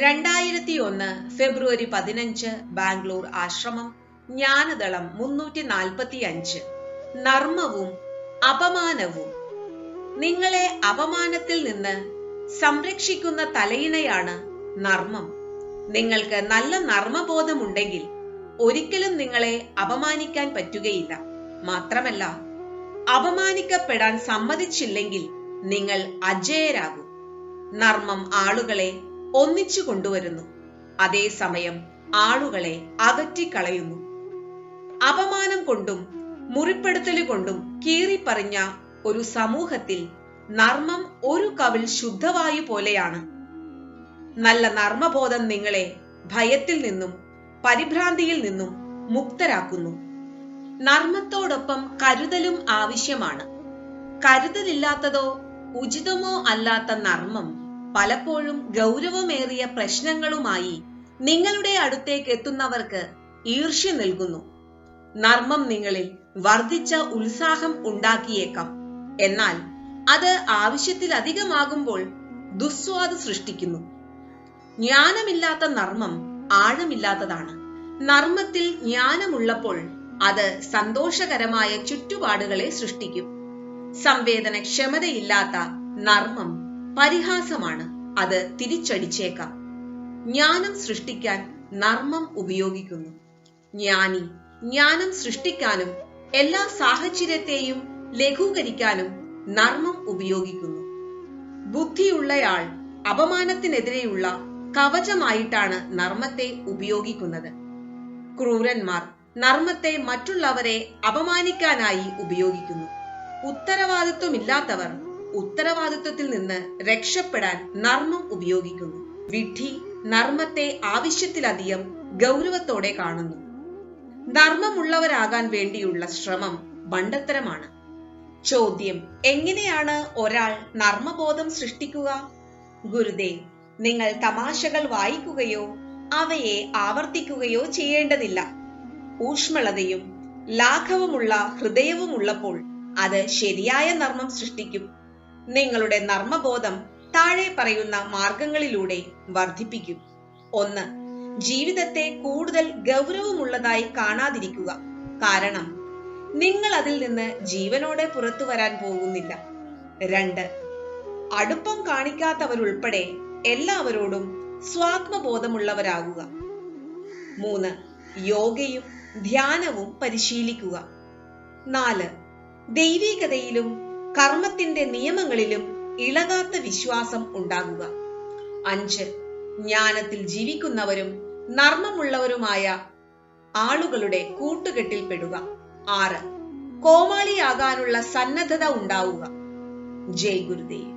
2001 ഫെബ്രുവരി 15 ബാംഗ്ലൂർ ആശ്രമം ജ്ഞാനദളം 345. നർമ്മവും അപമാനവും. നിങ്ങളെ അപമാനത്തിൽ നിന്ന് സംരക്ഷിക്കുന്ന തലയിണയാണ് നർമ്മം. നിങ്ങൾക്ക് നല്ല നർമ്മബോധമുണ്ടെങ്കിൽ ഒരിക്കലും നിങ്ങളെ അപമാനിക്കാൻ പറ്റുകയില്ല. മാത്രമല്ല, അപമാനിക്കപ്പെടാൻ സമ്മതിച്ചില്ലെങ്കിൽ നിങ്ങൾ അജേയരാകും. നർമ്മം ആളുകളെ ഒന്നിച്ചു കൊണ്ടുവരുന്നു, അതേസമയം ആളുകളെ അകറ്റിക്കളയുന്നു. അപമാനം കൊണ്ടും മുറിപ്പെടുത്തലുകൊണ്ടും കീറിപ്പറിഞ്ഞ ഒരു സമൂഹത്തിൽ നർമ്മം ഒരു കവിൾ ശുദ്ധവായു പോലെയാണ്. നല്ല നർമ്മബോധം നിങ്ങളെ ഭയത്തിൽ നിന്നും പരിഭ്രാന്തിയിൽ നിന്നും മുക്തരാക്കുന്നു. നർമ്മത്തോടൊപ്പം കരുതലും ആവശ്യമാണ്. കരുതലില്ലാത്തതോ ഉചിതമോ അല്ലാത്ത നർമ്മം പലപ്പോഴും ഗൗരവമേറിയ പ്രശ്നങ്ങളുമായി നിങ്ങളുടെ അടുത്തേക്ക് എത്തുന്നവർക്ക് ഈർഷ്യ നൽകുന്നു. നർമ്മം നിങ്ങളിൽ വർദ്ധിച്ച ഉത്സാഹം ഉണ്ടാക്കിയേക്കാം, എന്നാൽ അത് ആവശ്യത്തിലധികമാകുമ്പോൾ ദുസ്വാദ് സൃഷ്ടിക്കുന്നു. ജ്ഞാനമില്ലാത്ത നർമ്മം ആഴമില്ലാത്തതാണ്. നർമ്മത്തിൽ ജ്ഞാനമുള്ളപ്പോൾ അത് സന്തോഷകരമായ ചുറ്റുപാടുകളെ സൃഷ്ടിക്കും. സംവേദനക്ഷമതയില്ലാത്ത നർമ്മം പരിഹാസമാണ്, അത് തിരിച്ചടിച്ചേക്കാം. ജ്ഞാനം സൃഷ്ടിക്കാൻ നർമ്മം ഉപയോഗിക്കുന്നു. ജ്ഞാനി ജ്ഞാനം സൃഷ്ടിക്കാനും എല്ലാ സാഹചര്യത്തെയും ലഘൂകരിക്കാനും നർമ്മം ഉപയോഗിക്കുന്നു. ബുദ്ധിയുള്ളയാൾ അപമാനത്തിനെതിരെയുള്ള കവചമായിട്ടാണ് നർമ്മത്തെ ഉപയോഗിക്കുന്നത്. ക്രൂരന്മാർ നർമ്മത്തെ മറ്റുള്ളവരെ അപമാനിക്കാനായി ഉപയോഗിക്കുന്നു. ഉത്തരവാദിത്വമില്ലാത്തവർ ഉത്തരവാദിത്വത്തിൽ നിന്ന് രക്ഷപ്പെടാൻ നർമ്മം ഉപയോഗിക്കുന്നു. വിഡ്ഢി നർമ്മത്തെ ആവശ്യത്തിലധികം ഗൗരവത്തോടെ കാണുന്നു. നർമ്മമുള്ളവരാകാൻ വേണ്ടിയുള്ള ശ്രമം മണ്ടത്തരമാണ്. ചോദ്യം: എങ്ങനെയാണ് ഒരാൾ നർമ്മബോധം സൃഷ്ടിക്കുക? ഗുരുദേവ്, നിങ്ങൾ തമാശകൾ വായിക്കുകയോ അവയെ ആവർത്തിക്കുകയോ ചെയ്യേണ്ടതില്ല. ഊഷ്മളതയും ലാഘവമുള്ള ഹൃദയവുമുള്ളപ്പോൾ അത് ശരിയായ നർമ്മം സൃഷ്ടിക്കും. നിങ്ങളുടെ നർമ്മബോധം താഴെ പറയുന്ന മാർഗങ്ങളിലൂടെ വർദ്ധിപ്പിക്കും. 1. ജീവിതത്തെ കൂടുതൽ ഗൗരവമുള്ളതായി കാണാതിരിക്കുക. കാരണം നിങ്ങൾ അതിൽ നിന്ന് ജീവനോടെ പുറത്തു വരാൻ പോകുന്നില്ല. 2. അടുപ്പം കാണിക്കാത്തവരുൾപ്പെടെ എല്ലാവരോടും സ്വാത്മബോധമുള്ളവരാകുക. 3. യോഗയും ധ്യാനവും പരിശീലിക്കുക. 4. ദൈവികതയിലും കർമ്മത്തിന്റെ നിയമങ്ങളിലും ഇളകാത്ത വിശ്വാസം ഉണ്ടാകുക. 5. ജ്ഞാനത്തിൽ ജീവിക്കുന്നവരും നർമ്മമുള്ളവരുമായ ആളുകളുടെ കൂട്ടുകെട്ടിൽ പെടുക. 6. കോമാളിയാകാനുള്ള സന്നദ്ധത ഉണ്ടാവുക. ജയ് ഗുരുദേവ്.